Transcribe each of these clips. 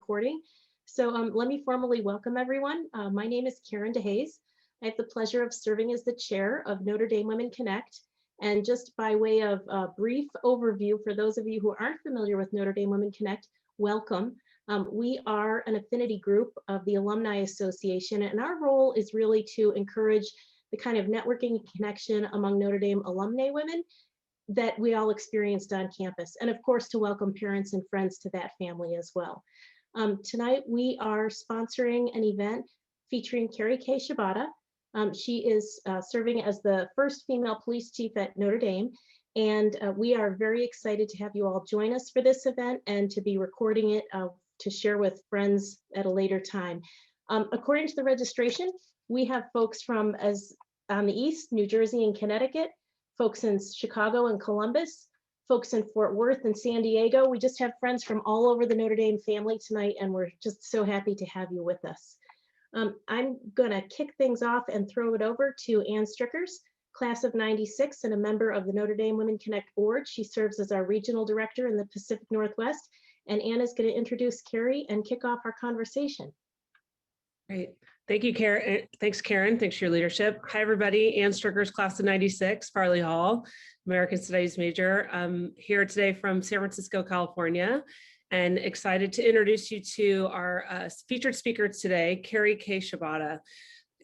recording. So let me formally welcome everyone. My name is Karen DeHaze. I have the pleasure of serving as the chair of Notre Dame Women Connect. And just by way of a brief overview, for those of you who aren't familiar with Notre Dame Women Connect, welcome. We are an affinity group of the Alumni Association, and our role is really to encourage the kind of networking and connection among Notre Dame alumni women that we all experienced on campus, and of course to welcome parents and friends to that family as well. Tonight we are sponsoring an event featuring Keri Shibata. She is serving as the first female police chief at Notre Dame, and we are very excited to have you all join us for this event and to be recording it to share with friends at a later time. According to the registration, we have folks from on the east, New Jersey and Connecticut, folks in Chicago and Columbus, folks in Fort Worth and San Diego. We just have friends from all over the Notre Dame family tonight, and we're just so happy to have you with us. I'm gonna kick things off and throw it over to Ann Strickers, class of '96 and a member of the Notre Dame Women Connect board. She serves as our regional director in the Pacific Northwest, and Ann is gonna introduce Keri and kick off our conversation. Great. Thank you, Karen. Thanks, Karen. Thanks for your leadership. Hi, everybody. Ann Strickers, class of '96, Farley Hall, American Studies major. I'm here today from San Francisco, California, and excited to introduce you to our featured speaker today, Keri Shibata.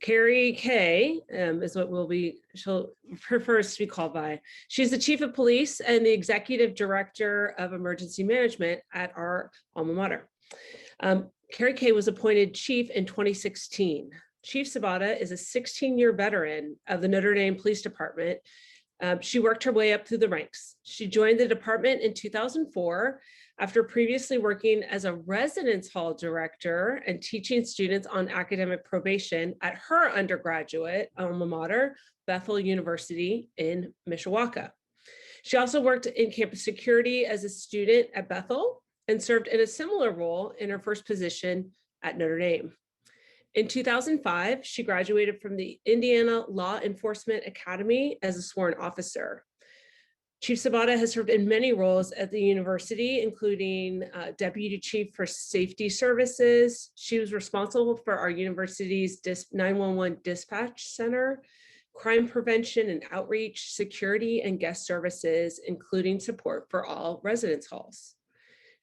Keri K is what she'll prefers to be called by. She's the chief of police and the executive director of emergency management at our alma mater. Keri K was appointed chief in 2016. Chief Shibata is a 16-year veteran of the Notre Dame Police Department. She worked her way up through the ranks. She joined the department in 2004 after previously working as a residence hall director and teaching students on academic probation at her undergraduate alma mater, Bethel University in Mishawaka. She also worked in campus security as a student at Bethel and served in a similar role in her first position at Notre Dame. In 2005, she graduated from the Indiana Law Enforcement Academy as a sworn officer. Chief Shibata has served in many roles at the university, including Deputy Chief for Safety Services. She was responsible for our university's 911 dispatch center, crime prevention and outreach, security and guest services, including support for all residence halls.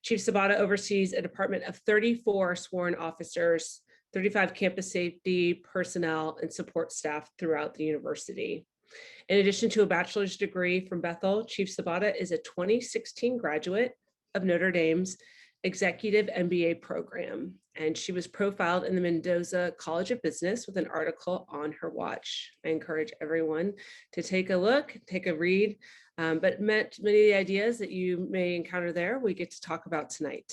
Chief Shibata oversees a department of 34 sworn officers, 35 campus safety personnel, and support staff throughout the university. In addition to a bachelor's degree from Bethel, Chief Shibata is a 2016 graduate of Notre Dame's Executive MBA program, and she was profiled in the Mendoza College of Business with an article on her watch. I encourage everyone to take a look, take a read, but many of the ideas that you may encounter there, we get to talk about tonight.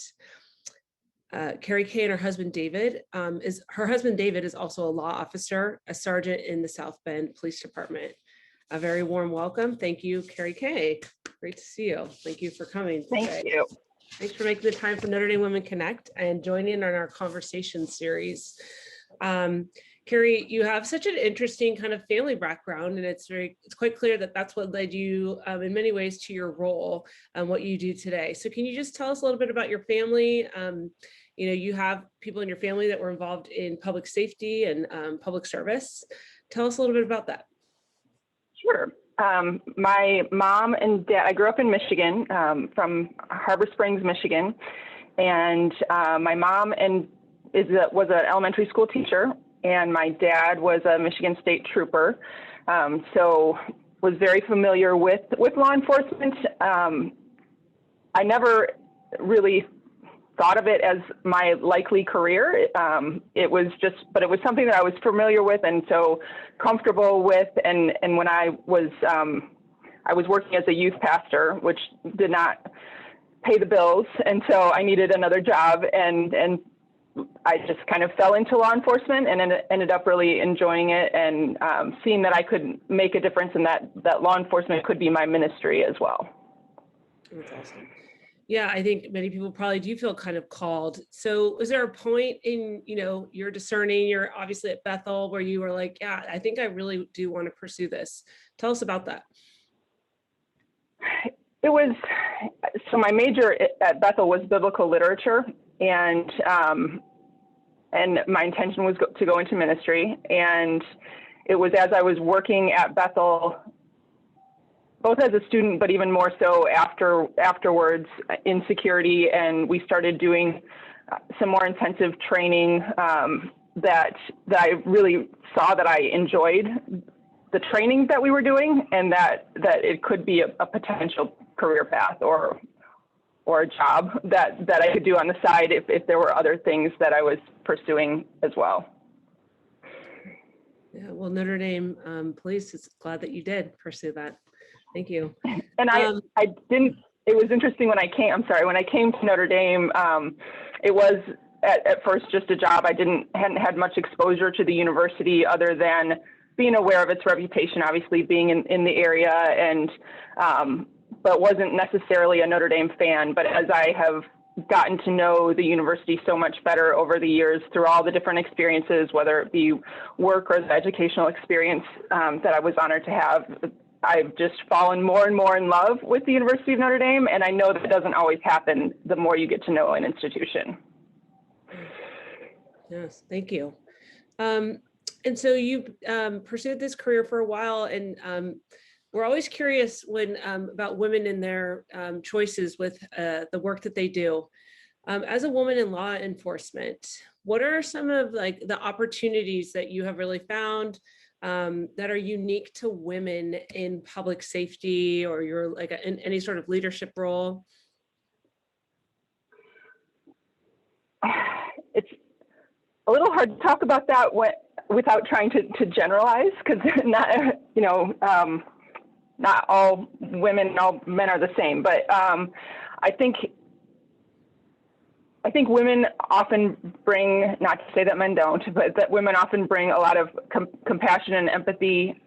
Keri K and her husband David is also a law officer, a sergeant in the South Bend Police Department. A very warm welcome. Thank you, Keri K. Great to see you. Thank you for coming today. Thank you. Thanks for making the time for Notre Dame Women Connect and joining in on our conversation series. Keri, you have such an interesting kind of family background, and it's quite clear that that's what led you in many ways to your role and what you do today. So can you just tell us a little bit about your family? You have people in your family that were involved in public safety and public service. Tell us a little bit about that. Sure. My mom and dad, I grew up in Michigan, from Harbor Springs, Michigan, and my mom was an elementary school teacher, and my dad was a Michigan State Trooper, so was very familiar with law enforcement. I never really thought of it as my likely career. It was something that I was familiar with and so comfortable with. And when I was working as a youth pastor, which did not pay the bills, and so I needed another job, and I just kind of fell into law enforcement and ended up really enjoying it and seeing that I could make a difference and that law enforcement could be my ministry as well. That's awesome. Yeah, I think many people probably do feel kind of called. So was there a point in, you're discerning, you're obviously at Bethel, where you were like, yeah, I think I really do want to pursue this. Tell us about that. So my major at Bethel was biblical literature. and my intention was to go into ministry. And it was as I was working at Bethel, both as a student, but even more so afterwards in security, and we started doing some more intensive training that I really saw that I enjoyed the training that we were doing, and that it could be a potential career path or a job that I could do on the side if there were other things that I was pursuing as well. Yeah, well, Notre Dame Police is glad that you did pursue that. Thank you. And I didn't, it was interesting when I came to Notre Dame, it was at first just a job. I hadn't had much exposure to the university other than being aware of its reputation, obviously being in the area, and but wasn't necessarily a Notre Dame fan. But as I have gotten to know the university so much better over the years through all the different experiences, whether it be work or the educational experience that I was honored to have, I've just fallen more and more in love with the University of Notre Dame. And I know that doesn't always happen the more you get to know an institution. Yes, thank you. And so you pursued this career for a while, and we're always curious about women and their choices with the work that they do. As a woman in law enforcement, what are some of the opportunities that you have really found that are unique to women in public safety, or you're in any sort of leadership role? It's a little hard to talk about that without trying to generalize, because not all women and all men are the same. But I think women often bring, not to say that men don't, but that women often bring a lot of compassion and empathy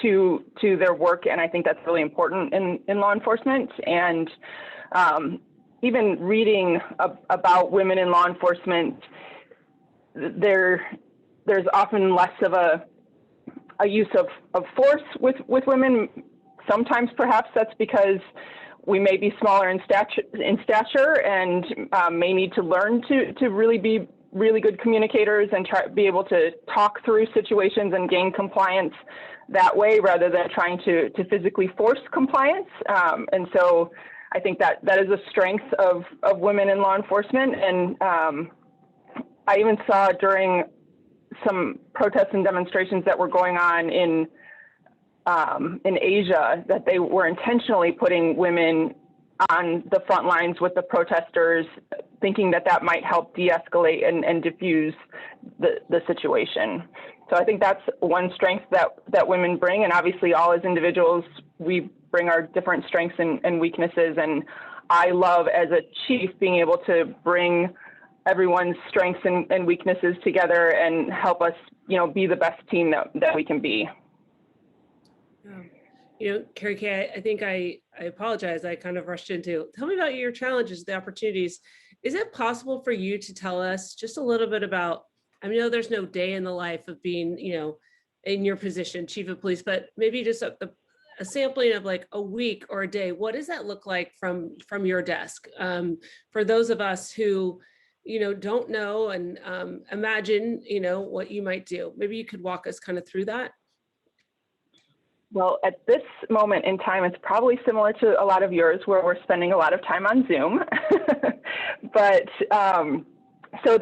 to their work, and I think that's really important in law enforcement. And even reading about women in law enforcement, there's often less of a use of force with women. Sometimes perhaps that's because we may be smaller in stature and may need to learn to really be really good communicators and be able to talk through situations and gain compliance that way, rather than trying to physically force compliance. And so I think that is a strength of women in law enforcement. And I even saw during some protests and demonstrations that were going on in Asia that they were intentionally putting women on the front lines with the protesters, thinking that might help de-escalate and diffuse the situation. So I think that's one strength that women bring, and obviously all as individuals, we bring our different strengths and weaknesses. And I love, as a chief, being able to bring everyone's strengths and weaknesses together and help us, be the best team that we can be. Keri, I think I apologize. I kind of rushed into. Tell me about your challenges, the opportunities. Is it possible for you to tell us just a little bit about, I know there's no day in the life of being, in your position, chief of police, but maybe just a sampling of a week or a day. What does that look like from your desk? For those of us who, don't know and imagine, what you might do. Maybe you could walk us kind of through that. Well, at this moment in time, it's probably similar to a lot of yours, where we're spending a lot of time on Zoom. But so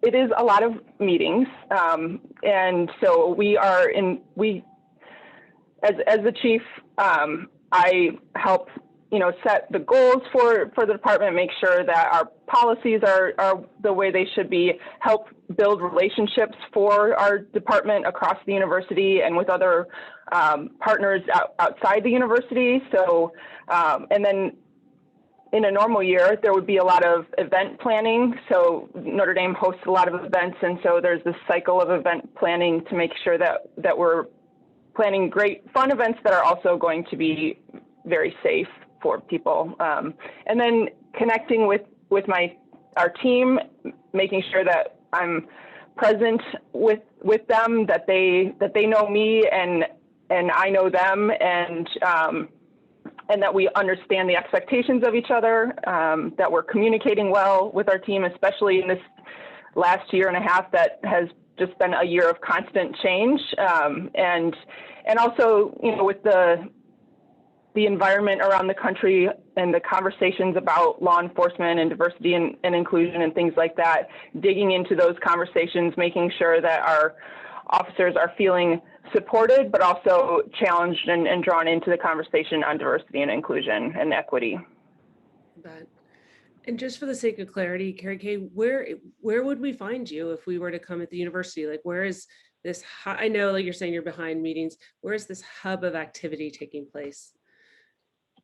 it is a lot of meetings. And so as the chief, I help, set the goals for the department, make sure that our policies are the way they should be, help build relationships for our department across the university and with other partners outside the university. So, and then in a normal year, there would be a lot of event planning. So Notre Dame hosts a lot of events. And so there's this cycle of event planning to make sure that we're planning great fun events that are also going to be very safe for people. And then connecting with our team, making sure that I'm present with them, that they know me and I know them, and and that we understand the expectations of each other, that we're communicating well with our team, especially in this last year and a half that has just been a year of constant change. And also, you know, with the environment around the country and the conversations about law enforcement and diversity and inclusion and things like that, digging into those conversations, making sure that our officers are feeling supported, but also challenged and drawn into the conversation on diversity and inclusion and equity. But, and just for the sake of clarity, Keri K, where would we find you if we were to come at the university? Like, where is this, I know like you're saying you're behind meetings, where is this hub of activity taking place?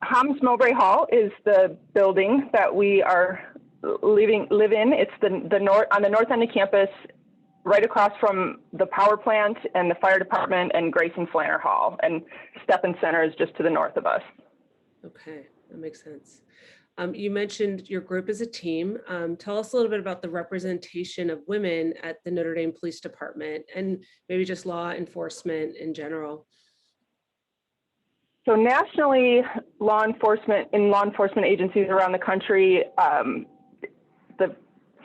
Hams Mowbray Hall is the building that we are live in. It's on the north end of campus, right across from the power plant and the fire department and Grayson Flanner Hall. And Steppen Center is just to the north of us. Okay, that makes sense. You mentioned your group as a team. Tell us a little bit about the representation of women at the Notre Dame Police Department and maybe just law enforcement in general. So nationally, law enforcement agencies around the country, the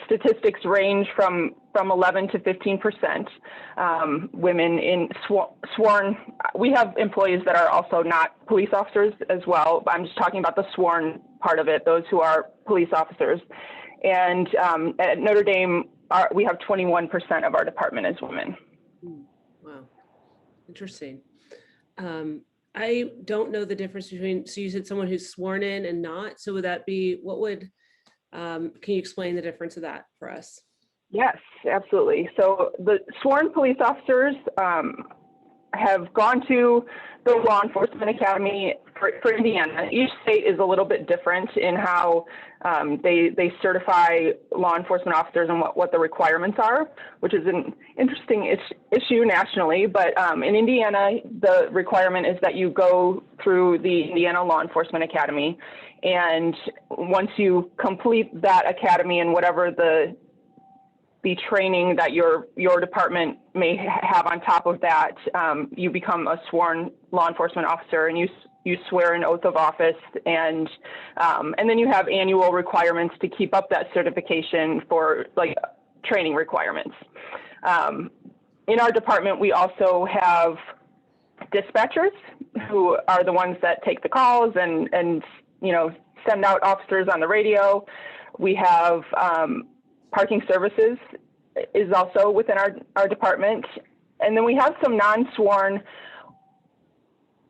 statistics range from 11 to 15% women in sworn. We have employees that are also not police officers as well. I'm just talking about the sworn part of it, those who are police officers. And at Notre Dame, we have 21% of our department as women. Wow, interesting. I don't know the difference between, so you said someone who's sworn in and not, so would that be, what would, can you explain the difference of that for us? Yes, absolutely. So the sworn police officers have gone to the Law Enforcement Academy for Indiana. Each state is a little bit different in how they certify law enforcement officers and what the requirements are, which is an interesting issue nationally. But in Indiana, the requirement is that you go through the Indiana Law Enforcement Academy. And once you complete that academy and whatever the training that your department may have on top of that, you become a sworn law enforcement officer, and you swear an oath of office, and then you have annual requirements to keep up that certification for like training requirements. In our department, we also have dispatchers who are the ones that take the calls and you know, send out officers on the radio. We have parking services is also within our department. And then we have some non-sworn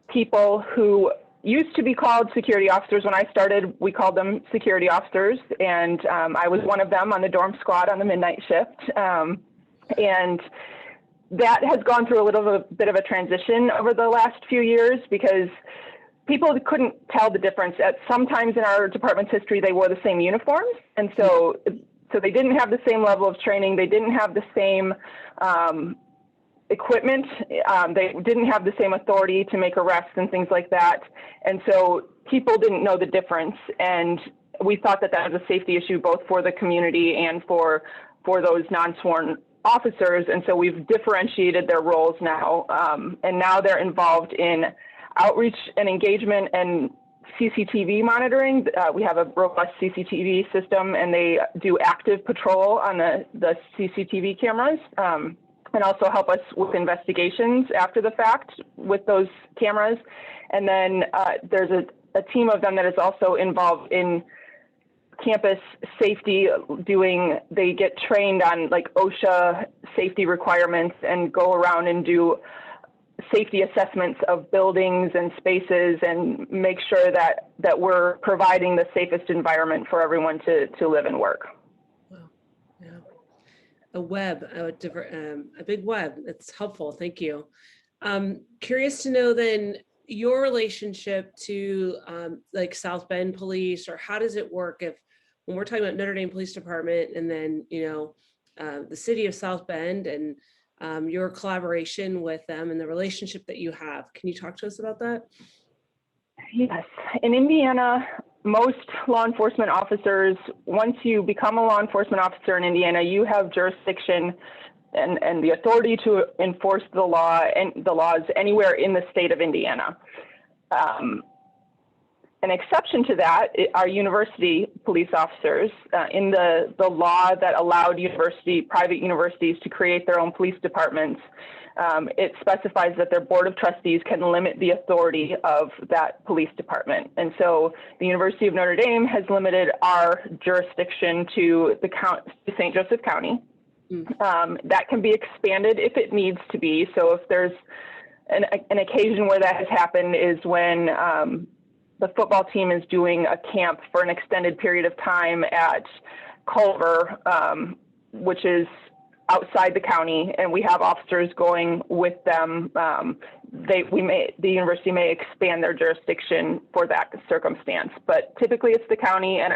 people who used to be called security officers. When I started, we called them security officers. And I was one of them on the dorm squad on the midnight shift. And that has gone through a little bit of a transition over the last few years because people couldn't tell the difference. Sometimes in our department's history, they wore the same uniforms. And so they didn't have the same level of training. They didn't have the same equipment. They didn't have the same authority to make arrests and things like that. And so people didn't know the difference. And we thought that that was a safety issue, both for the community and for those non-sworn officers. And so we've differentiated their roles now. And now they're involved in outreach and engagement and CCTV monitoring. We have a robust CCTV system, and they do active patrol on the CCTV cameras, and also help us with investigations after the fact with those cameras. And then there's a team of them that is also involved in campus safety, they get trained on like OSHA safety requirements and go around and do safety assessments of buildings and spaces and make sure that we're providing the safest environment for everyone to live and work. Wow, yeah. A big web. That's helpful. Thank you. Curious to know then your relationship to like South Bend Police, or how does it work when we're talking about Notre Dame Police Department and then, you know, the city of South Bend and your collaboration with them and the relationship that you have. Can you talk to us about that? Yes. In Indiana, most law enforcement officers, once you become a law enforcement officer in Indiana, you have jurisdiction and the authority to enforce the law and the laws anywhere in the state of Indiana. an exception to that are university police officers. In the law that allowed private universities to create their own police departments, it specifies that their board of trustees can limit the authority of that police department. And so the University of Notre Dame has limited our jurisdiction to St. Joseph County. That can be expanded if it needs to be. So if there's an occasion where that has happened is when the football team is doing a camp for an extended period of time at Culver, which is outside the county, and we have officers going with them. The university may expand their jurisdiction for that circumstance, but typically it's the county, and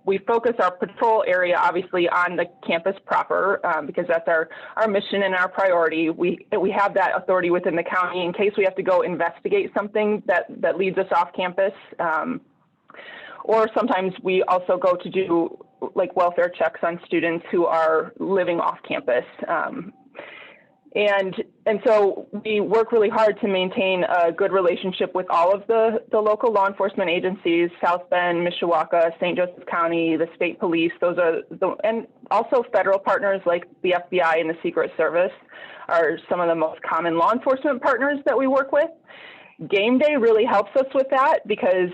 we focus our patrol area obviously on the campus proper, because that's our mission and our priority. We have that authority within the county in case we have to go investigate something that leads us off campus. Or sometimes we also go to do like welfare checks on students who are living off campus. And so we work really hard to maintain a good relationship with all of the local law enforcement agencies, South Bend, Mishawaka, St. Joseph County, the state police. Those are and also federal partners like the FBI and the Secret Service are some of the most common law enforcement partners that we work with. Game day really helps us with that because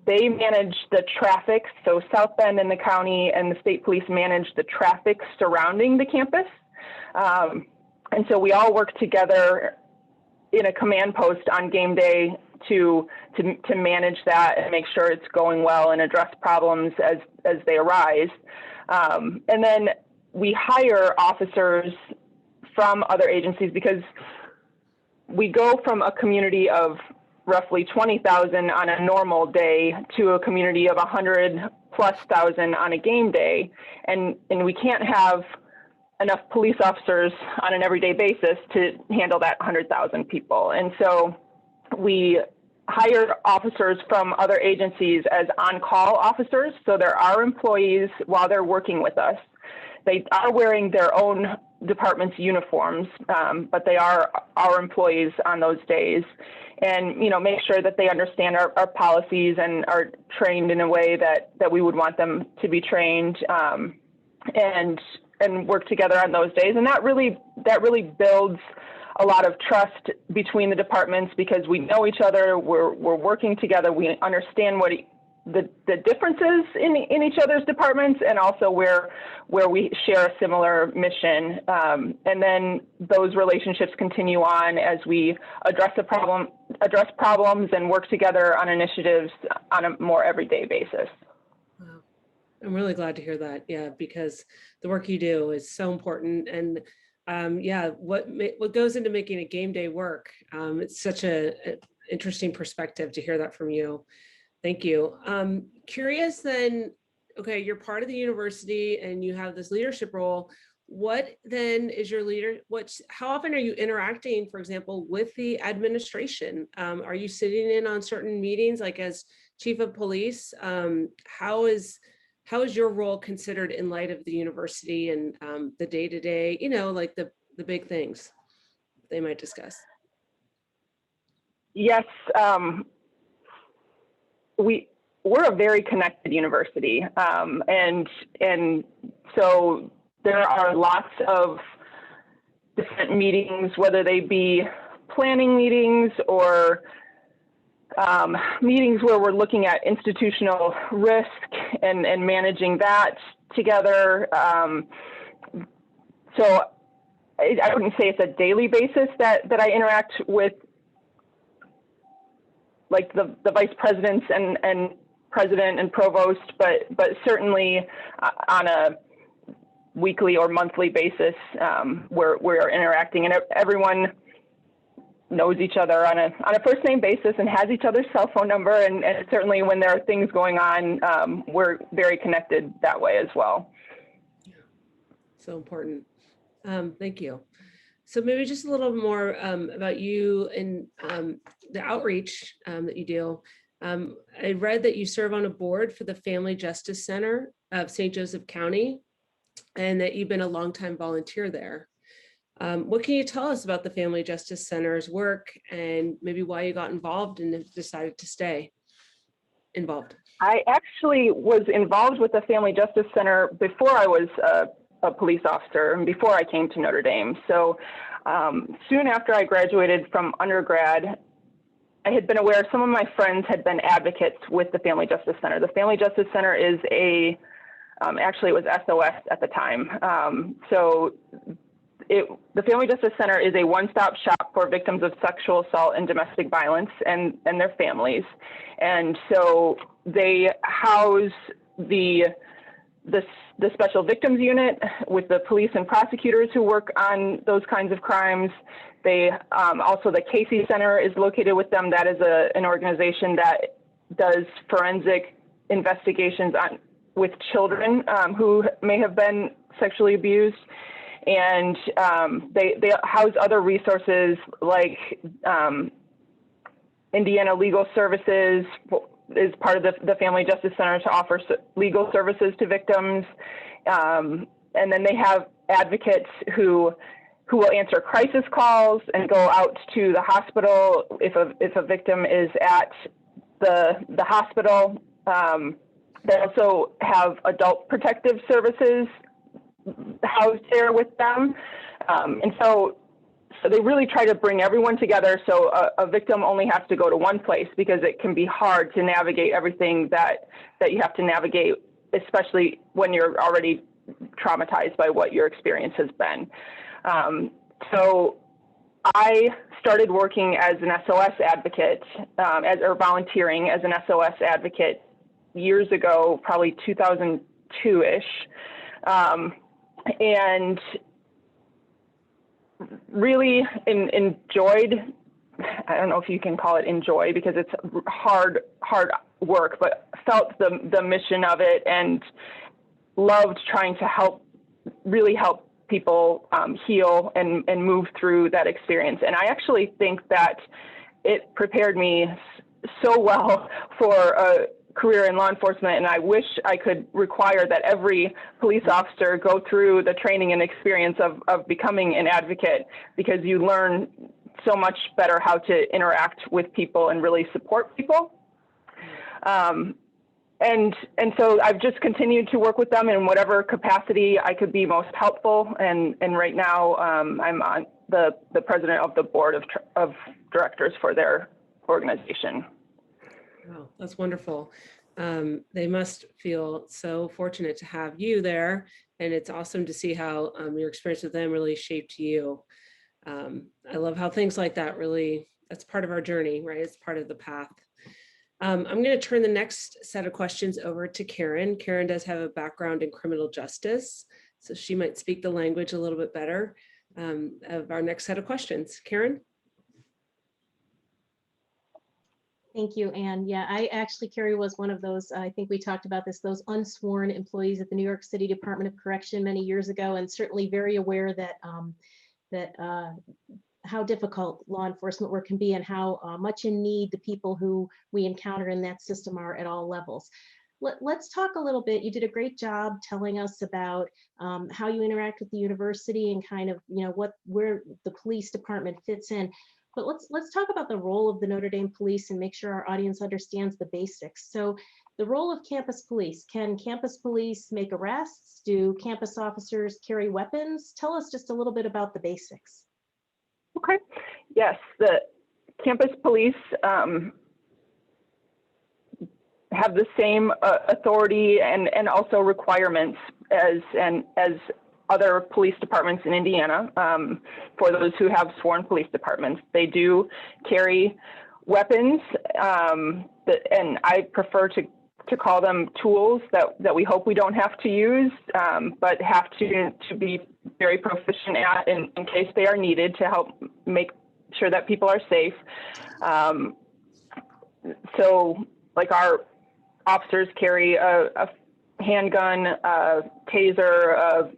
they manage the traffic. So South Bend and the county and the state police manage the traffic surrounding the campus. And so we all work together in a command post on game day to manage that and make sure it's going well and address problems as they arise. And then we hire officers from other agencies because we go from a community of roughly 20,000 on a normal day to a community of 100,000+ on a game day. And we can't have enough police officers on an everyday basis to handle that 100,000 people. And so we hire officers from other agencies as on-call officers. So they're our employees while they're working with us. They are wearing their own department's uniforms, but they are our employees on those days. And, make sure that they understand our policies and are trained in a way that we would want them to be trained, and work together on those days. And that really builds a lot of trust between the departments because we know each other, we're working together, we understand what the differences in each other's departments and also where we share a similar mission. And then those relationships continue on as we address problems and work together on initiatives on a more everyday basis. Wow. I'm really glad to hear that. Yeah, because the work you do is so important. And what goes into making a game day work? It's such an interesting perspective to hear that from you. Thank you. Curious then, okay, you're part of the university and you have this leadership role. What then is how often are you interacting, for example, with the administration? Are you sitting in on certain meetings, like as chief of police? How is your role considered in light of the university and the day-to-day, like the big things they might discuss? Yes. We're a very connected university, and so there are lots of different meetings, whether they be planning meetings or meetings where we're looking at institutional risk and managing that together. So I wouldn't say it's a daily basis that I interact with like the vice presidents and president and provost, but certainly on a weekly or monthly basis, we're interacting, and everyone knows each other on a first name basis and has each other's cell phone number. And certainly when there are things going on, we're very connected that way as well. Yeah. So important. Thank you. So maybe just a little more about you and the outreach that you do. I read that you serve on a board for the Family Justice Center of St. Joseph County, and that you've been a longtime volunteer there. What can you tell us about the Family Justice Center's work and maybe why you got involved and decided to stay? involved? I actually was involved with the Family Justice Center before I was a police officer and before I came to Notre Dame. So soon after I graduated from undergrad, I had been aware some of my friends had been advocates with the Family Justice Center. The Family Justice Center is actually it was SOS at the time. The Family Justice Center is a one-stop shop for victims of sexual assault and domestic violence and their families. And so they house the Special Victims Unit with the police and prosecutors who work on those kinds of crimes. They also, the Casey Center is located with them. That is an organization that does forensic investigations with children who may have been sexually abused. And they house other resources like Indiana Legal Services is part of the Family Justice Center to offer legal services to victims. And then they have advocates who will answer crisis calls and go out to the hospital if a victim is at the hospital. They also have adult protective services housed there with them. And so they really try to bring everyone together so a victim only has to go to one place, because it can be hard to navigate everything that you have to navigate, especially when you're already traumatized by what your experience has been. So I started working as an SOS advocate, or volunteering as an SOS advocate years ago, probably 2002-ish. And really enjoyed, I don't know if you can call it enjoy because it's hard work, but felt the mission of it and loved trying to really help people heal and move through that experience. And I actually think that it prepared me so well for a career in law enforcement, and I wish I could require that every police officer go through the training and experience of becoming an advocate, because you learn so much better how to interact with people and really support people. And so I've just continued to work with them in whatever capacity I could be most helpful. And right now I'm on the president of the board of directors for their organization. Wow, that's wonderful. They must feel so fortunate to have you there, and it's awesome to see how your experience with them really shaped you. I love how things like that really, that's part of our journey, right? It's part of the path. I'm going to turn the next set of questions over to Karen. Karen does have a background in criminal justice, so she might speak the language a little bit better of our next set of questions. Karen? Thank you, Anne. Yeah, Keri was one of those, I think we talked about this, those unsworn employees at the New York City Department of Correction many years ago, and certainly very aware that how difficult law enforcement work can be and how much in need the people who we encounter in that system are at all levels. Let's talk a little bit. You did a great job telling us about how you interact with the university and kind of, where the police department fits in. But let's talk about the role of the Notre Dame police and make sure our audience understands the basics. So the role of campus police. Can campus police make arrests? Do campus officers carry weapons? Tell us just a little bit about the basics. Okay. Yes, the campus police have the same authority and also requirements as other police departments in Indiana. For those who have sworn police departments, they do carry weapons, and I prefer to call them tools that we hope we don't have to use, but have to be very proficient at in case they are needed to help make sure that people are safe. So like our officers carry a handgun, a taser, a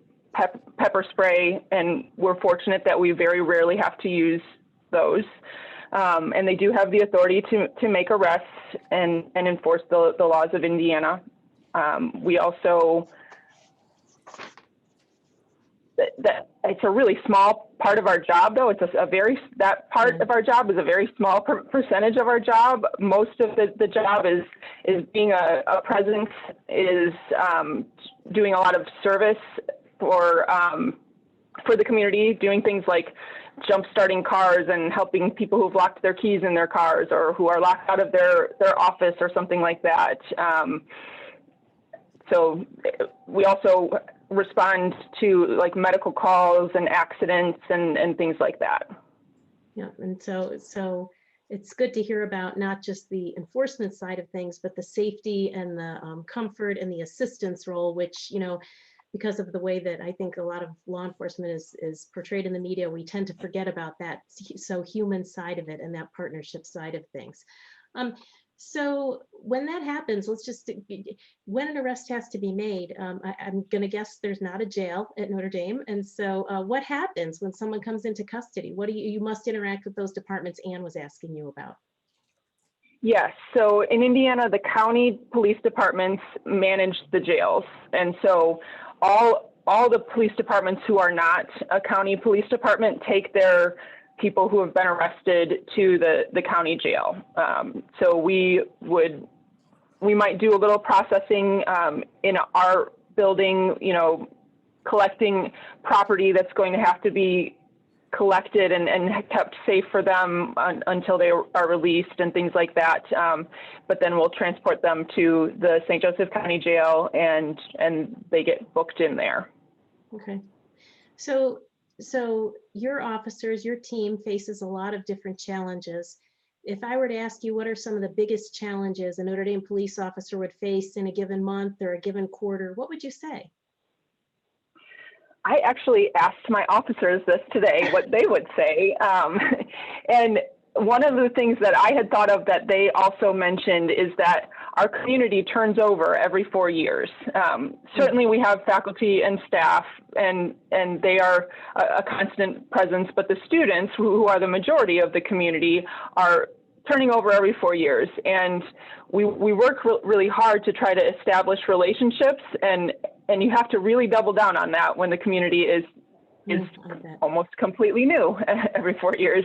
pepper spray, and we're fortunate that we very rarely have to use those. And they do have the authority to make arrests and enforce the laws of Indiana. We also, it's a really small part of our job, though. It's that part of our job is a very small percentage of our job. Most of the job is being a presence, is doing a lot of service for the community, doing things like jump-starting cars and helping people who've locked their keys in their cars or who are locked out of their office or something like that. So we also respond to like medical calls and accidents and things like that. Yeah, and so it's good to hear about not just the enforcement side of things, but the safety and the comfort and the assistance role, which, you know, because of the way that I think a lot of law enforcement is portrayed in the media, we tend to forget about that so human side of it and that partnership side of things. So when that happens, when an arrest has to be made, I'm going to guess there's not a jail at Notre Dame. And so what happens when someone comes into custody? What do you must interact with those departments Ann was asking you about. Yes, so in Indiana, the county police departments manage the jails. And so all the police departments who are not a county police department take their people who have been arrested to the county jail. So we might do a little processing in our building, you know, collecting property that's going to have to be collected and kept safe for them until they are released and things like that. But then we'll transport them to the St. Joseph County Jail and they get booked in there. Okay. So your officers, your team faces a lot of different challenges. If I were to ask you, what are some of the biggest challenges a Notre Dame police officer would face in a given month or a given quarter, what would you say? I actually asked my officers this today, what they would say. And one of the things that I had thought of that they also mentioned is that our community turns over every 4 years. Certainly we have faculty and staff and they are a constant presence, but the students who are the majority of the community are turning over every 4 years. And we work really hard to try to establish relationships and you have to really double down on that when the community is almost completely new every 4 years.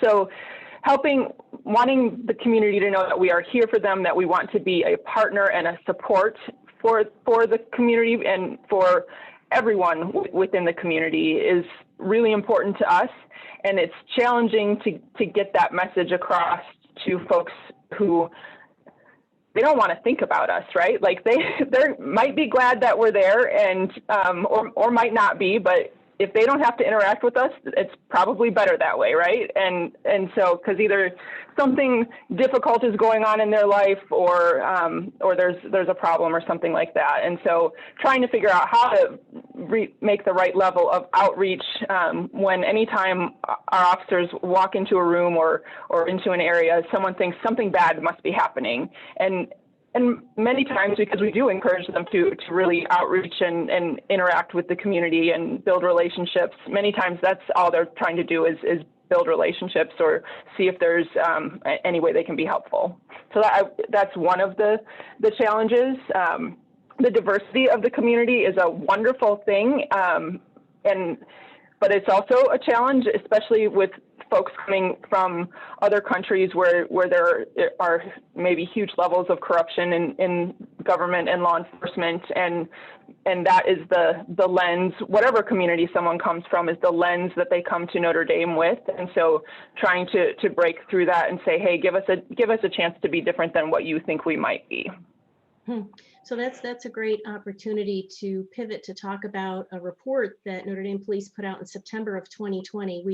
So wanting the community to know that we are here for them, that we want to be a partner and a support for the community and for everyone within the community is really important to us. And it's challenging to get that message across to folks who they don't want to think about us, right? Like they might be glad that we're there and or might not be, but if they don't have to interact with us, it's probably better that way, right? And so because either something difficult is going on in their life or there's a problem or something like that. And so trying to figure out how to make the right level of outreach when anytime our officers walk into a room or into an area, someone thinks something bad must be happening. And many times, because we do encourage them to really outreach and interact with the community and build relationships, many times that's all they're trying to do is build relationships or see if there's any way they can be helpful. So that's one of the challenges. The diversity of the community is a wonderful thing, but it's also a challenge, especially with folks coming from other countries where there are maybe huge levels of corruption in government and law enforcement, and that is the lens, whatever community someone comes from is the lens that they come to Notre Dame with. And so trying to break through that and say, hey, give us a chance to be different than what you think we might be. So that's a great opportunity to pivot to talk about a report that Notre Dame Police put out in September of 2020. I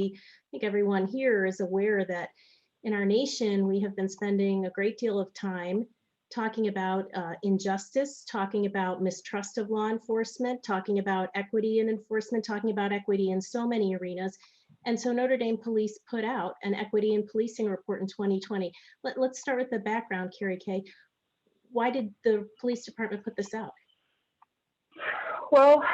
think everyone here is aware that in our nation, we have been spending a great deal of time talking about injustice, talking about mistrust of law enforcement, talking about equity in enforcement, talking about equity in so many arenas. And so Notre Dame Police put out an equity in policing report in 2020. Let's start with the background, Keri K. Why did the police department put this out? Well,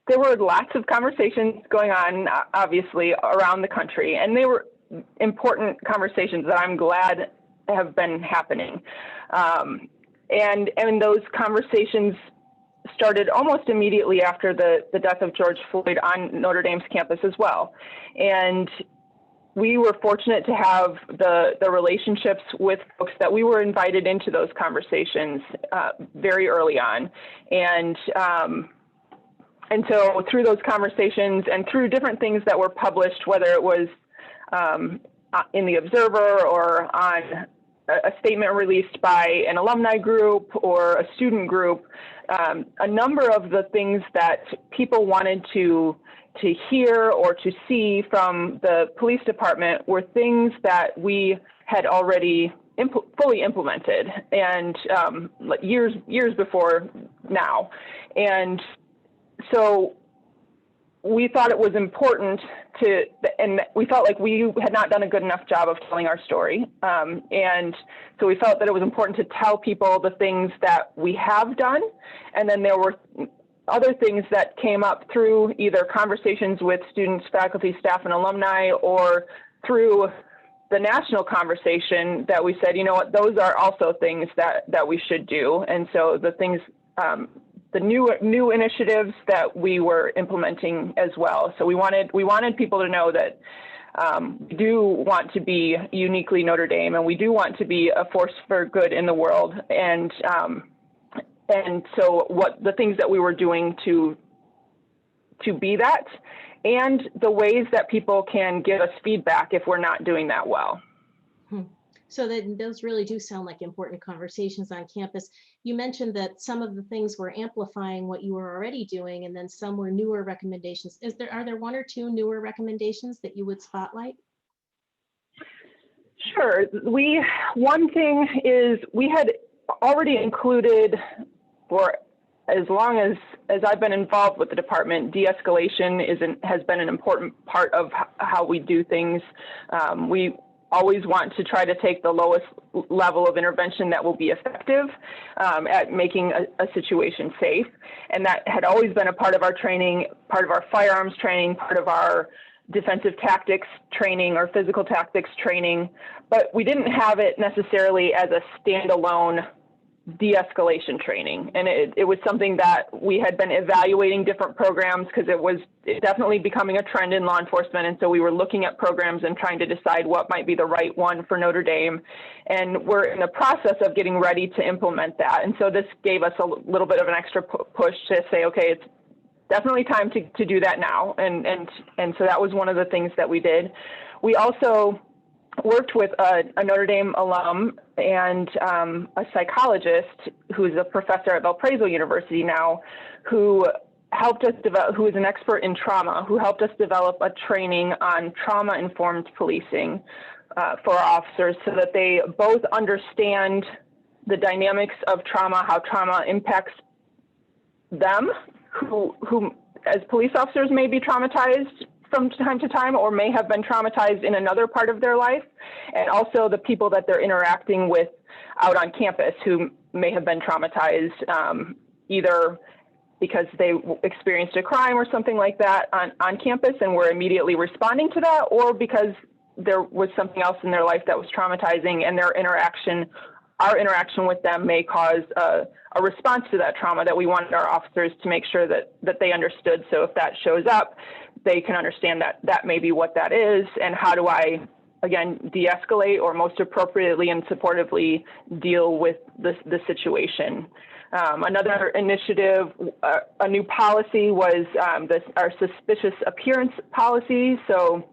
there were lots of conversations going on, obviously, around the country, and they were important conversations that I'm glad have been happening. And those conversations started almost immediately after the death of George Floyd on Notre Dame's campus as well. And we were fortunate to have the relationships with folks that we were invited into those conversations very early on. And so through those conversations and through different things that were published, whether it was in the Observer or on a statement released by an alumni group or a student group, a number of the things that people wanted to hear or to see from the police department were things that we had already fully implemented, and years before now. And so we thought it was important and we felt like we had not done a good enough job of telling our story. And so we felt that it was important to tell people the things that we have done. And then there were other things that came up through either conversations with students, faculty, staff, and alumni, or through the national conversation that we said, you know what, those are also things that we should do. And so the things, the new initiatives that we were implementing as well. So we wanted people to know that we do want to be uniquely Notre Dame, and we do want to be a force for good in the world. And so what the things that we were doing to be that, and the ways that people can give us feedback if we're not doing that well. So that those really do sound like important conversations on campus. You mentioned that some of the things were amplifying what you were already doing, and then some were newer recommendations. Are there one or two newer recommendations that you would spotlight? Sure. One thing is we had already included, for as long as I've been involved with the department, de-escalation has been an important part of how we do things. We always want to try to take the lowest level of intervention that will be effective at making a situation safe. And that had always been a part of our training, part of our firearms training, part of our defensive tactics training or physical tactics training, but we didn't have it necessarily as a standalone de-escalation training. And it was something that we had been evaluating different programs because it was definitely becoming a trend in law enforcement. And so we were looking at programs and trying to decide what might be the right one for Notre Dame. And we're in the process of getting ready to implement that. And so this gave us a little bit of an extra push to say, okay, it's definitely time to do that now. And so that was one of the things that we did. We also worked with a Notre Dame alum and a psychologist who's a professor at Valparaiso University now, who helped us develop, who is an expert in trauma, who helped us develop a training on trauma-informed policing for our officers so that they both understand the dynamics of trauma, how trauma impacts them, who as police officers may be traumatized from time to time or may have been traumatized in another part of their life, and also the people that they're interacting with out on campus who may have been traumatized either because they experienced a crime or something like that on campus and were immediately responding to that, or because there was something else in their life that was traumatizing and our interaction with them may cause a response to that trauma that we wanted our officers to make sure that they understood. So if that shows up, they can understand that may be what that is, and how do I, again, de-escalate or most appropriately and supportively deal with the situation. Another initiative, a new policy was our suspicious appearance policy. So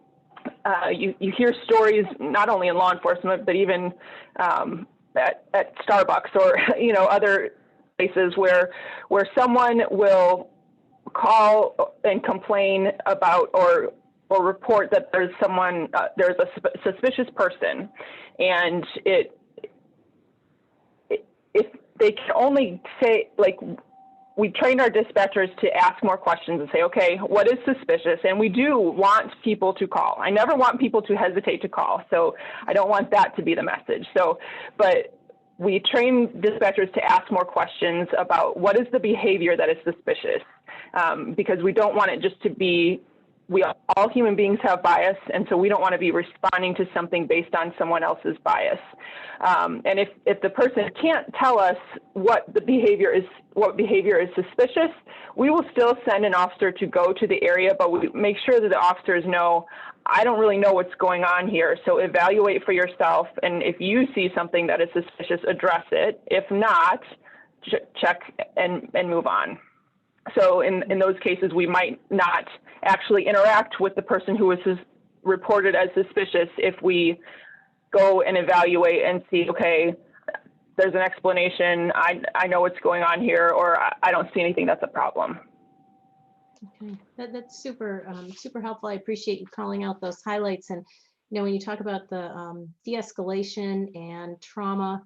you hear stories not only in law enforcement, but even at Starbucks or other places where someone will call and complain about or report that there's a suspicious person, and if they can only say, like, we trained our dispatchers to ask more questions and say, okay, what is suspicious? And we do want people to call. I never want people to hesitate to call. So I don't want that to be the message. but we train dispatchers to ask more questions about what is the behavior that is suspicious, because we don't want it just to be, all human beings have bias, and so we don't want to be responding to something based on someone else's bias. And if the person can't tell us what behavior is suspicious, we will still send an officer to go to the area, but we make sure that the officers know, I don't really know what's going on here. So evaluate for yourself. And if you see something that is suspicious, address it. If not, check and move on. So in those cases, we might not actually interact with the person who was reported as suspicious if we go and evaluate and see, okay, there's an explanation. I know what's going on here, or I don't see anything that's a problem. Okay, that's super, super helpful. I appreciate you calling out those highlights. And, you know, when you talk about the de-escalation and trauma,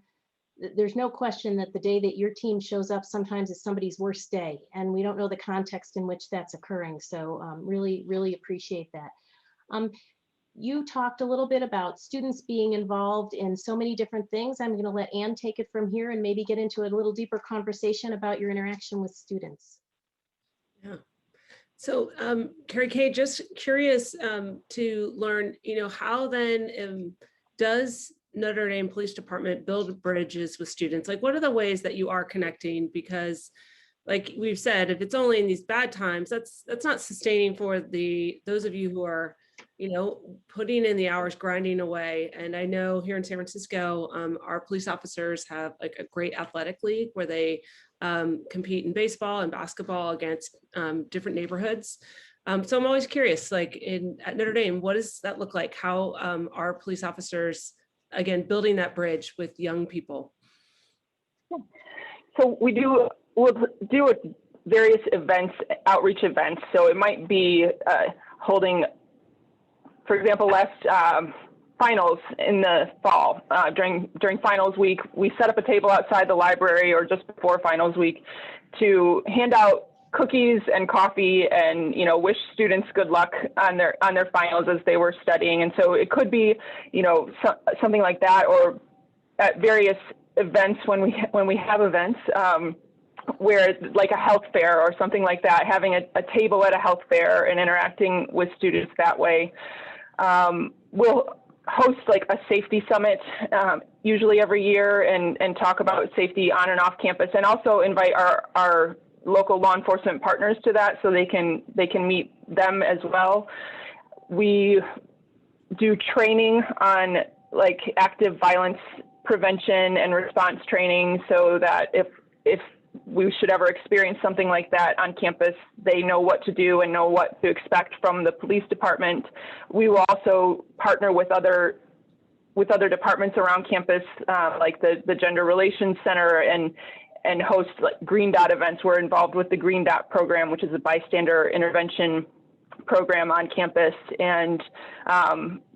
there's no question that the day that your team shows up sometimes is somebody's worst day, and we don't know the context in which that's occurring. So really, really appreciate that. You talked a little bit about students being involved in so many different things. I'm going to let Ann take it from here and maybe get into a little deeper conversation about your interaction with students. Yeah. So Keri K, just curious to learn, you know, how then does Notre Dame Police Department build bridges with students? Like, what are the ways that you are connecting? Because like we've said, if it's only in these bad times, that's not sustaining for those of you who are, you know, putting in the hours, grinding away. And I know here in San Francisco, our police officers have like a great athletic league where they compete in baseball and basketball against different neighborhoods. So I'm always curious, like at Notre Dame, what does that look like? How are police officers, again, building that bridge with young people? So we'll do various events, outreach events. So it might be holding, for example, last finals in the fall, during finals week, we set up a table outside the library or just before finals week to hand out cookies and coffee and, you know, wish students good luck on their finals as they were studying. And so it could be, you know, something like that, or at various events when we have events, where like a health fair or something like that, having a table at a health fair and interacting with students that way. We'll host like a safety summit, usually every year, and talk about safety on and off campus, and also invite our local law enforcement partners to that so they can meet them as well. We do training on like active violence prevention and response training, so that if we should ever experience something like that on campus, they know what to do and know what to expect from the police department. We will also partner with other departments around campus, like the Gender Relations Center, and host like Green Dot events. We're involved with the Green Dot program, which is a bystander intervention program on campus. And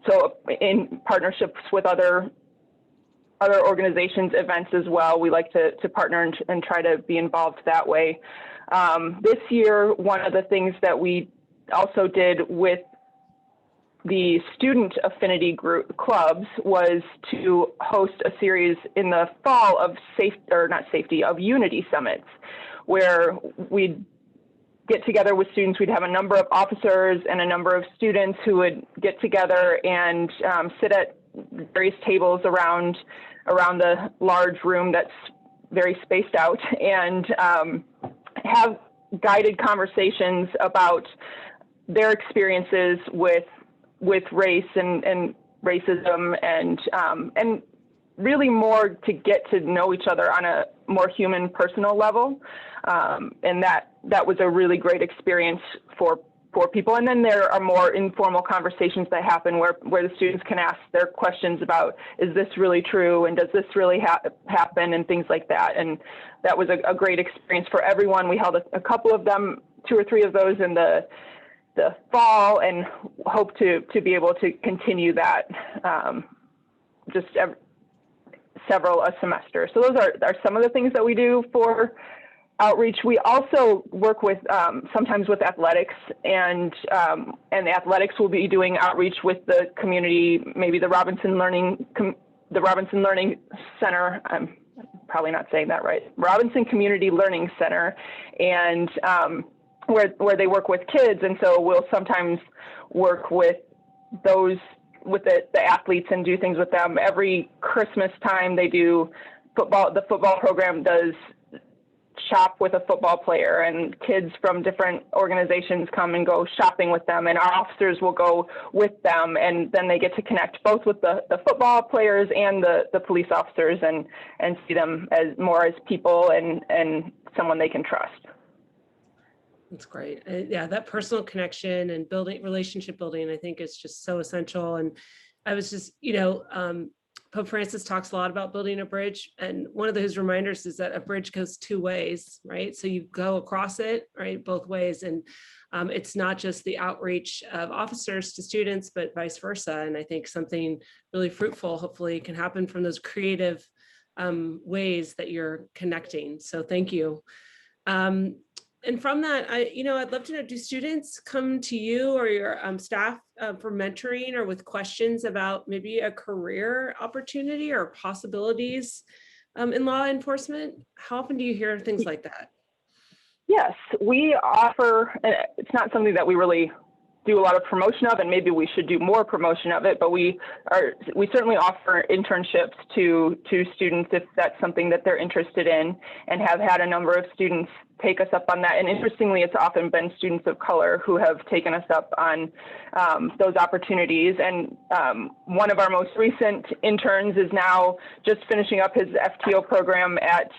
so in partnerships with other organizations, events as well, we like to partner and try to be involved that way. This year, one of the things that we also did with the student affinity group clubs was to host a series in the fall of unity summits, where we'd get together with students. We'd have a number of officers and a number of students who would get together and sit at various tables around the large room that's very spaced out, and have guided conversations about their experiences with race and racism, and really more to get to know each other on a more human, personal level. And that was a really great experience for people. And then there are more informal conversations that happen where the students can ask their questions about, is this really true? And does this really happen? And things like that. And that was a great experience for everyone. We held a couple of them, 2 or 3 of those in the fall, and hope to be able to continue that several a semester. So those are some of the things that we do for outreach. We also work with sometimes with athletics, and the athletics will be doing outreach with the community, maybe the Robinson Learning Center. I'm probably not saying that right. Robinson Community Learning Center, and where they work with kids, and so we'll sometimes work with the athletes and do things with them. Every Christmas time they do football. The football program does shop with a football player, and kids from different organizations come and go shopping with them, and our officers will go with them, and then they get to connect both with the football players and the police officers, and see them as more as people and someone they can trust. That's great. Yeah, that personal connection and relationship building, I think is just so essential. And I was just, Pope Francis talks a lot about building a bridge. And one of his reminders is that a bridge goes two ways, right? So you go across it, right, both ways. And it's not just the outreach of officers to students, but vice versa. And I think something really fruitful, hopefully, can happen from those creative ways that you're connecting. So thank you. And from that, I'd love to know, do students come to you or your staff for mentoring or with questions about maybe a career opportunity or possibilities in law enforcement? How often do you hear things like that? Yes, we offer, it's not something that we really do a lot of promotion of, and maybe we should do more promotion of it, but we certainly offer internships to students if that's something that they're interested in, and have had a number of students take us up on that. And interestingly, it's often been students of color who have taken us up on those opportunities. And one of our most recent interns is now just finishing up his FTO program at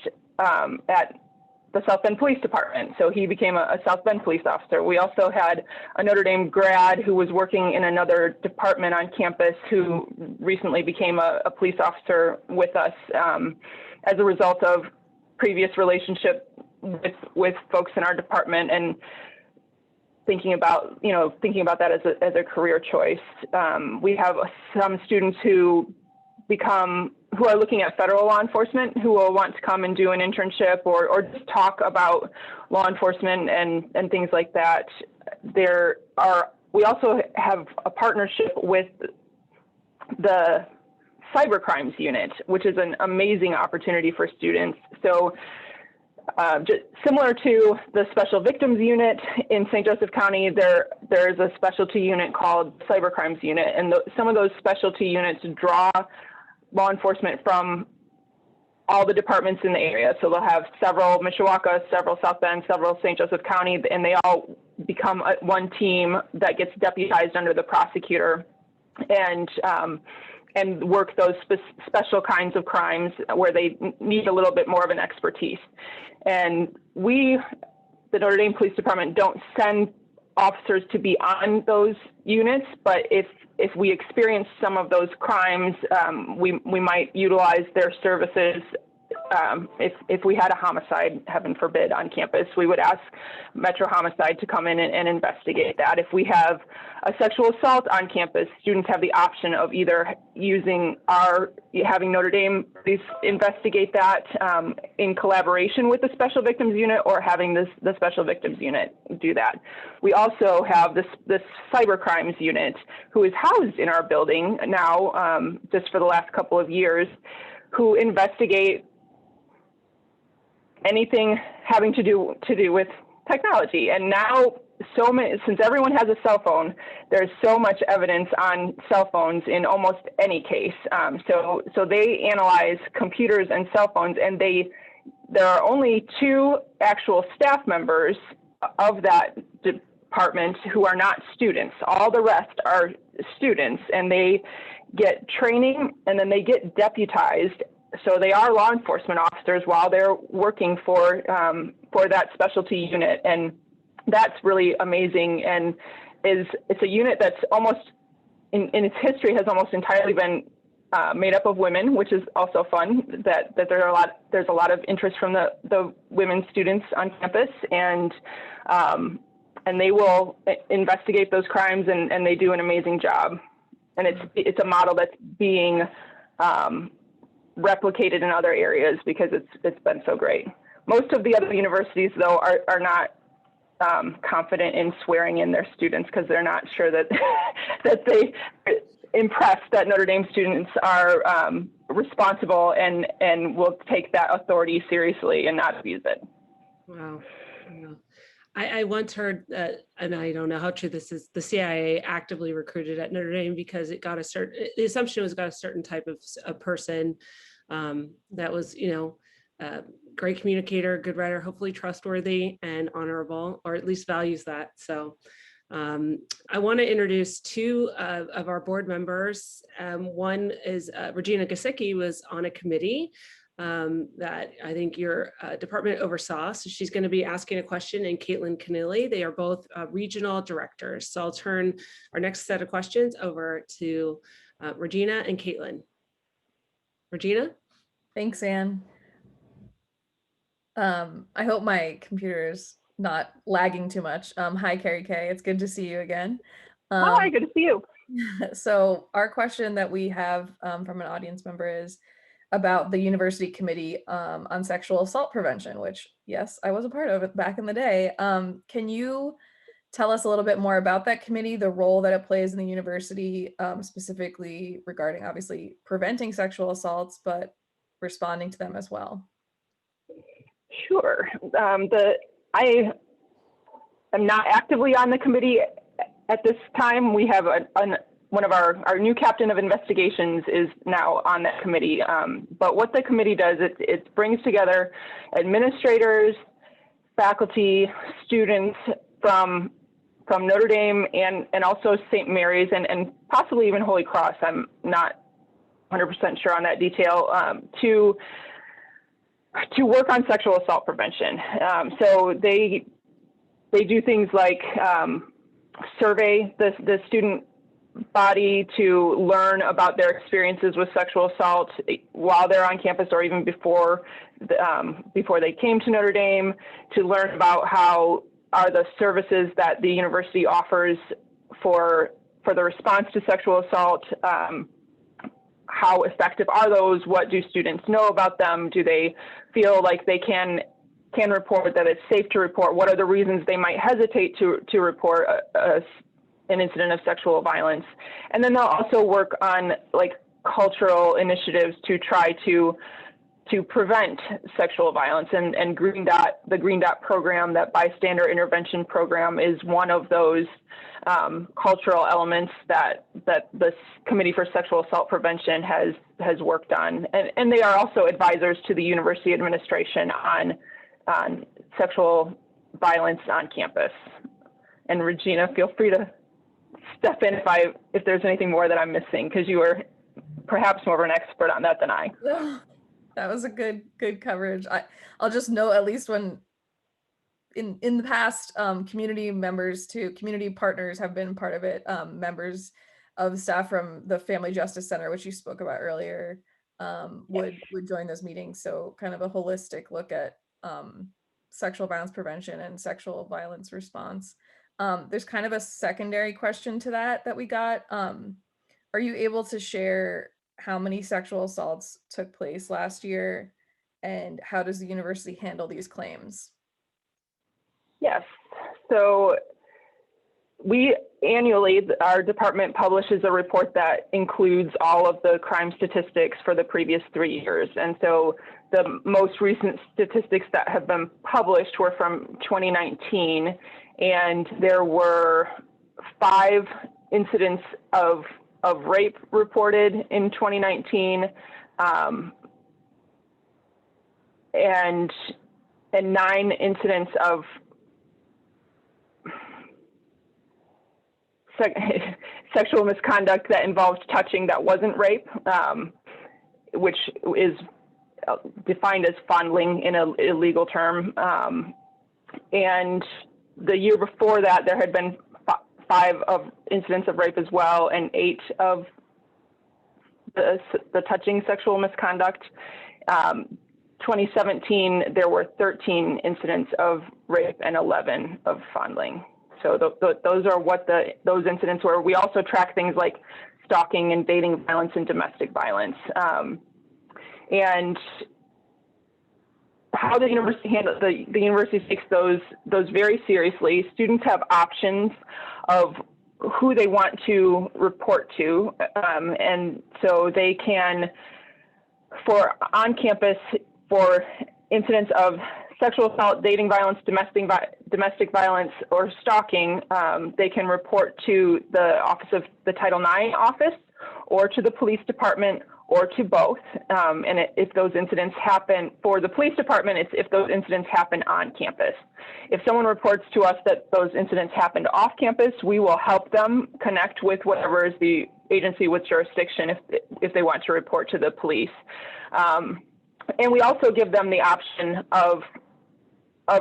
the South Bend Police Department. So he became a South Bend police officer. We also had a Notre Dame grad who was working in another department on campus who recently became a police officer with us as a result of previous relationship with folks in our department, and thinking about that as a career choice. We have some students who are looking at federal law enforcement who will want to come and do an internship or just talk about law enforcement and things like that. We also have a partnership with the cyber crimes unit, which is an amazing opportunity for students. So just similar to the special victims unit in St. Joseph County, there's a specialty unit called cyber crimes unit, and some of those specialty units draw law enforcement from all the departments in the area. So they'll have several Mishawaka, several South Bend, several St. Joseph County, and they all become one team that gets deputized under the prosecutor and work those special kinds of crimes where they need a little bit more of an expertise. And we, the Notre Dame Police Department, don't send officers to be on those units, but if we experience some of those crimes, we might utilize their services. If we had a homicide, heaven forbid, on campus, we would ask Metro Homicide to come in and investigate that. If we have a sexual assault on campus, students have the option of either having Notre Dame police investigate that in collaboration with the Special Victims Unit, or having the Special Victims Unit do that. We also have this Cyber Crimes Unit, who is housed in our building now, just for the last couple of years, who investigate anything having to do with technology. And now, since everyone has a cell phone, there's so much evidence on cell phones in almost any case. So they analyze computers and cell phones, and there are only 2 actual staff members of that department who are not students. All the rest are students, and they get training, and then they get deputized. So they are law enforcement officers while they're working for that specialty unit, and that's really amazing. And it's a unit that's almost in its history has almost entirely been made up of women, which is also fun. That there's a lot of interest from the women students on campus, and they will investigate those crimes, and they do an amazing job. And it's a model that's being replicated in other areas because it's been so great. Most of the other universities, though, are not confident in swearing in their students because they're not sure that they impressed that Notre Dame students are responsible and will take that authority seriously and not abuse it. Wow. I once heard that, and I don't know how true this is, the CIA actively recruited at Notre Dame because the assumption was got a certain type of a person that was, great communicator, good writer, hopefully trustworthy and honorable, or at least values that. So I want to introduce two of our board members. One is Regina Gasicki was on a committee that I think your department oversaw. So she's going to be asking a question, and Caitlin Keneally. They are both regional directors. So I'll turn our next set of questions over to Regina and Caitlin. Regina? Thanks, Anne. I hope my computer's not lagging too much. Hi, Keri K. It's good to see you again. Hi, good to see you. So our question that we have from an audience member is about the university committee on sexual assault prevention, which, yes, I was a part of it back in the day. Can you tell us a little bit more about that committee, the role that it plays in the university, specifically regarding obviously preventing sexual assaults, but responding to them as well? Sure. I am not actively on the committee at this time. We have one of our new captain of investigations is now on that committee. But what the committee does, it brings together administrators, faculty, students from Notre Dame and also St. Mary's and possibly even Holy Cross. I'm not 100% sure on that detail, to work on sexual assault prevention. So they do things like survey the student body to learn about their experiences with sexual assault while they're on campus or even before they came to Notre Dame, to learn about how are the services that the university offers for the response to sexual assault. How effective are those? What do students know about them? Do they feel like they can report, that it's safe to report? What are the reasons they might hesitate to report an incident of sexual violence? And then they'll also work on like cultural initiatives to try to prevent sexual violence. And the Green Dot program, that bystander intervention program, is one of those cultural elements that the Committee for Sexual Assault Prevention has worked on. And they are also advisors to the university administration on sexual violence on campus. And Regina, feel free to step in if there's anything more that I'm missing, because you are perhaps more of an expert on that than I. That was a good coverage. I'll just note, at least when in the past, community partners have been part of it. Members of staff from the Family Justice Center, which you spoke about earlier, would join those meetings. So kind of a holistic look at sexual violence prevention and sexual violence response. There's kind of a secondary question to that we got. Are you able to share how many sexual assaults took place last year, and how does the university handle these claims? Yes. So we annually, our department publishes a report that includes all of the crime statistics for the previous 3 years. And so the most recent statistics that have been published were from 2019, and there were 5 incidents of rape reported in 2019, and 9 incidents of sexual misconduct that involved touching that wasn't rape, which is defined as fondling in a illegal term. And the year before that, there had been 5 of incidents of rape as well, and 8 of the touching sexual misconduct. 2017, there were 13 incidents of rape and 11 of fondling. So those are what those incidents were. We also track things like stalking and dating violence and domestic violence. And how the university handles, the university takes those very seriously. Students have options of who they want to report to, and so they can, for on campus, for incidents of sexual assault, dating violence, domestic violence, or stalking, they can report to the Office of the Title IX office, or to the police department, or to both. And if those incidents happen, for the police department, it's if those incidents happen on campus. If someone reports to us that those incidents happened off campus, we will help them connect with whatever is the agency with jurisdiction if they want to report to the police. And we also give them the option of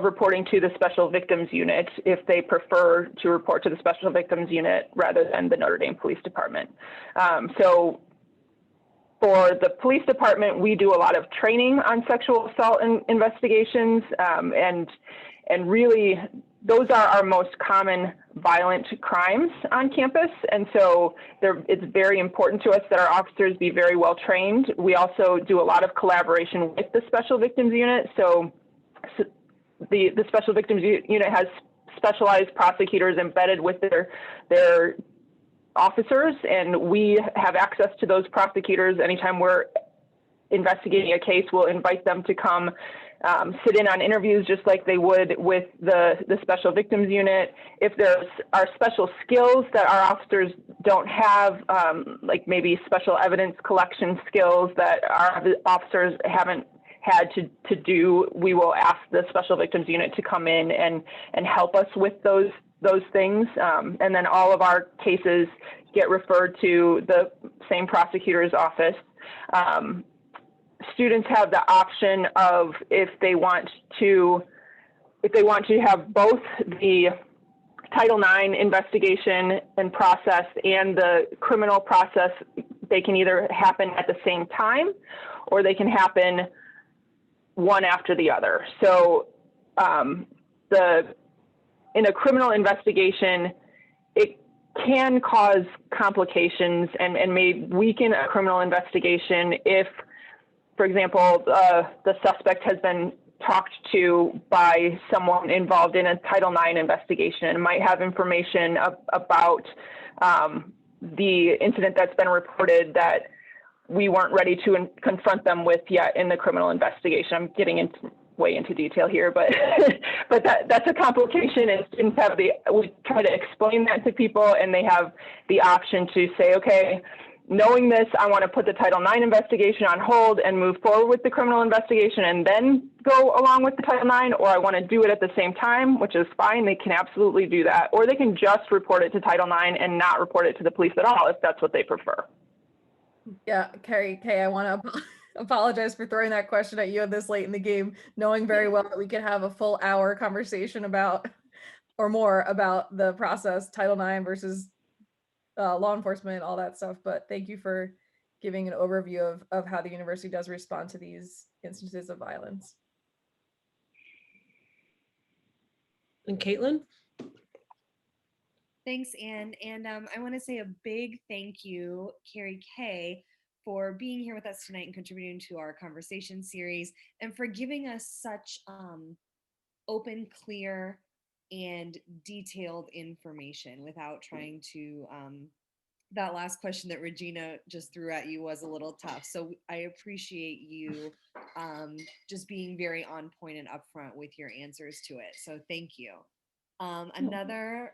reporting to the Special Victims Unit if they prefer to report to the Special Victims Unit rather than the Notre Dame Police Department. So for the police department, we do a lot of training on sexual assault investigations, and really those are our most common violent crimes on campus. And so it's very important to us that our officers be very well trained. We also do a lot of collaboration with the Special Victims Unit. So the Special Victims Unit has specialized prosecutors embedded with their officers, and we have access to those prosecutors. Anytime we're investigating a case, we'll invite them to come sit in on interviews just like they would with the Special Victims Unit. If there are special skills that our officers don't have, like maybe special evidence collection skills that our officers haven't had to do, we will ask the Special Victims Unit to come in and help us with those things. And then all of our cases get referred to the same prosecutor's office. Students have the option of if they want to have both the Title IX investigation and process and the criminal process, they can either happen at the same time or they can happen one after the other. So in a criminal investigation, it can cause complications and may weaken a criminal investigation if, for example, the suspect has been talked to by someone involved in a Title IX investigation and might have information about the incident that's been reported that we weren't ready to confront them with yet in the criminal investigation. I'm getting way into detail here, but that's a complication, and students we try to explain that to people, and they have the option to say, okay, knowing this, I want to put the Title IX investigation on hold and move forward with the criminal investigation and then go along with the Title IX, or I want to do it at the same time, which is fine. They can absolutely do that. Or they can just report it to Title IX and not report it to the police at all if that's what they prefer. Yeah, Kay, I want to apologize for throwing that question at you this late in the game, knowing very well that we could have a full hour conversation about or more about the process, Title IX versus law enforcement, all that stuff. But thank you for giving an overview of how the university does respond to these instances of violence. And Caitlin? Thanks, Anne. And I want to say a big thank you, Keri K, for being here with us tonight and contributing to our conversation series and for giving us such open, clear, and detailed information without trying to, that last question that Regina just threw at you was a little tough. So I appreciate you just being very on point and upfront with your answers to it. So thank you. Another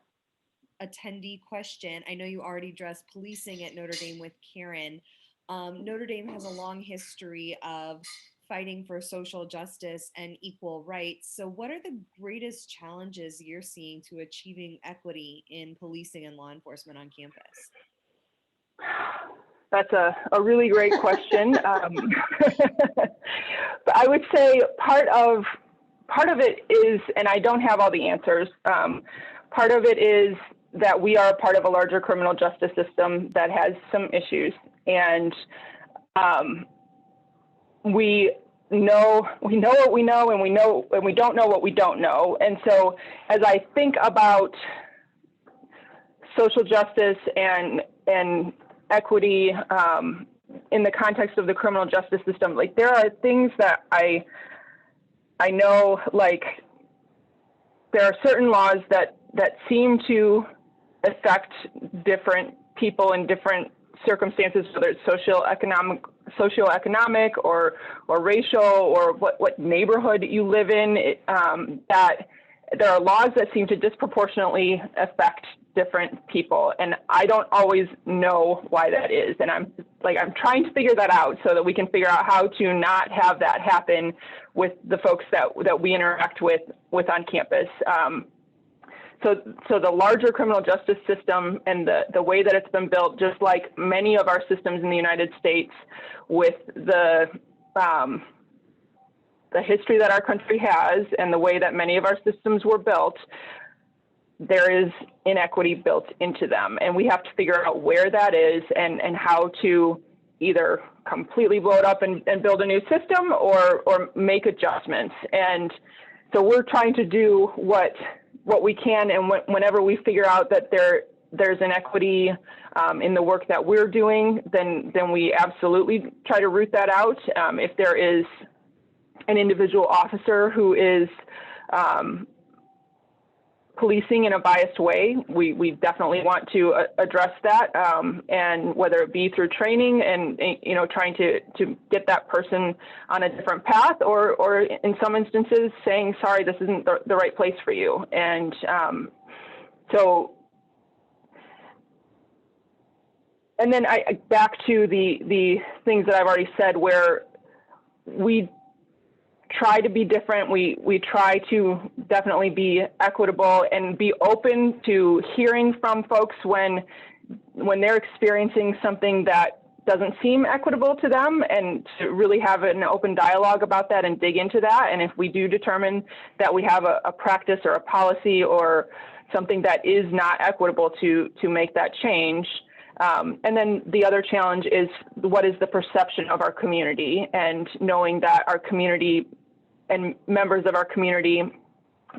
attendee question. I know you already addressed policing at Notre Dame with Karen. Notre Dame has a long history of fighting for social justice and equal rights. So what are the greatest challenges you're seeing to achieving equity in policing and law enforcement on campus? That's a really great question. But I would say part of it is, and I don't have all the answers, part of it is that we are a part of a larger criminal justice system that has some issues, and we know what we know, and we don't know what we don't know. And so as I think about social justice and equity in the context of the criminal justice system, like there are things that I know, like there are certain laws that seem to affect different people in different circumstances, whether it's socioeconomic or racial, or what neighborhood you live in, that there are laws that seem to disproportionately affect different people, and I don't always know why that is. And I'm trying to figure that out so that we can figure out how to not have that happen with the folks that we interact with on campus. So the larger criminal justice system and the way that it's been built, just like many of our systems in the United States, with the history that our country has and the way that many of our systems were built, there is inequity built into them. And we have to figure out where that is and how to either completely blow it up and build a new system or make adjustments. And so we're trying to do what we can, and whenever we figure out that there's inequity in the work that we're doing, then we absolutely try to root that out. If there is an individual officer who is policing in a biased way, we definitely want to address that, and whether it be through training and trying to get that person on a different path, or in some instances saying, sorry, this isn't the right place for you. And and then back to the things that I've already said, where we try to be different. We try to definitely be equitable and be open to hearing from folks when they're experiencing something that doesn't seem equitable to them, and to really have an open dialogue about that and dig into that. And if we do determine that we have a practice or a policy or something that is not equitable, to make that change. And then the other challenge is, what is the perception of our community, and knowing that our community and members of our community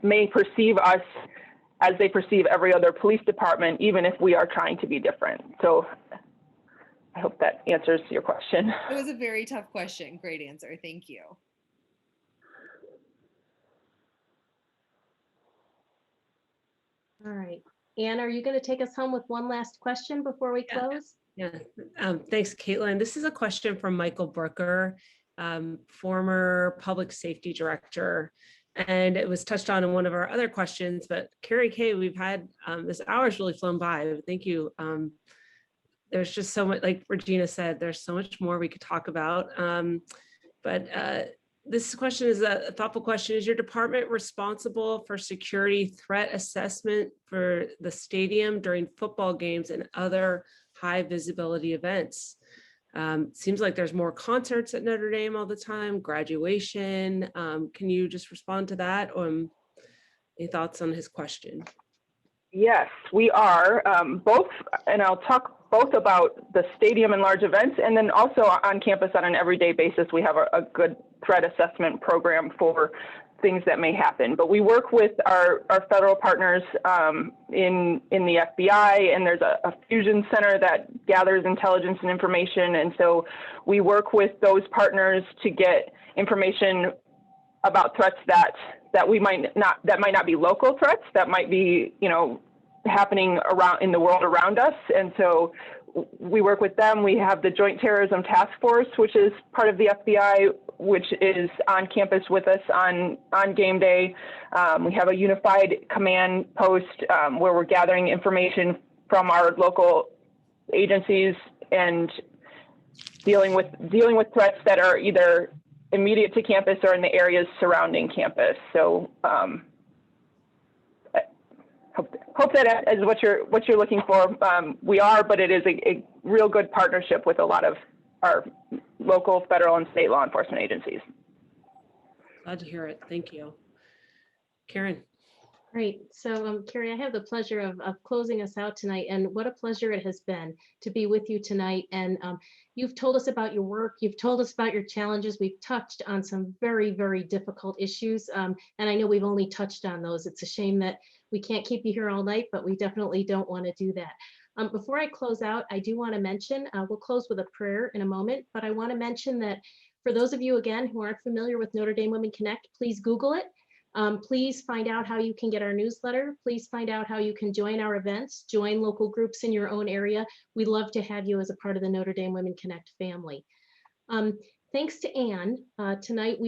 may perceive us as they perceive every other police department, even if we are trying to be different. So I hope that answers your question. It was a very tough question. Great answer. Thank you. All right. Anne, are you going to take us home with one last question before we close? Yeah. Thanks, Caitlin. This is a question from Michael Brooker, former public safety director. And it was touched on in one of our other questions, but Keri K, we've had, this hour's really flown by. Thank you. There's just so much, like Regina said, there's so much more we could talk about. But this question is a thoughtful question. Is your department responsible for security threat assessment for the stadium during football games and other high visibility events? Seems like there's more concerts at Notre Dame all the time, graduation. Can you just respond to that? Any thoughts on his question? Yes, we are both, and I'll talk both about the stadium and large events, and then also on campus on an everyday basis, we have a good threat assessment program for things that may happen. But we work with our federal partners in the FBI, and there's a fusion center that gathers intelligence and information. And so we work with those partners to get information about threats that might not be local threats, that might be, happening around in the world around us. And so we work with them. We have the Joint Terrorism Task Force, which is part of the FBI, which is on campus with us on game day. We have a unified command post where we're gathering information from our local agencies and dealing with threats that are either immediate to campus or in the areas surrounding campus. So hope that is what you're looking for. We are, but it is a real good partnership with a lot of our local, federal, and state law enforcement agencies. Glad to hear it. Thank you. Karen. Great. So Keri, I have the pleasure of closing us out tonight, and what a pleasure it has been to be with you tonight. And you've told us about your work. You've told us about your challenges. We've touched on some very, very difficult issues. And I know we've only touched on those. It's a shame that we can't keep you here all night, but we definitely don't want to do that. Before I close out, I do want to mention, we'll close with a prayer in a moment, but I want to mention that for those of you, again, who aren't familiar with Notre Dame Women Connect, please Google it. Please find out how you can get our newsletter. Please find out how you can join our events, join local groups in your own area. We'd love to have you as a part of the Notre Dame Women Connect family. Thanks to Anne. Tonight we are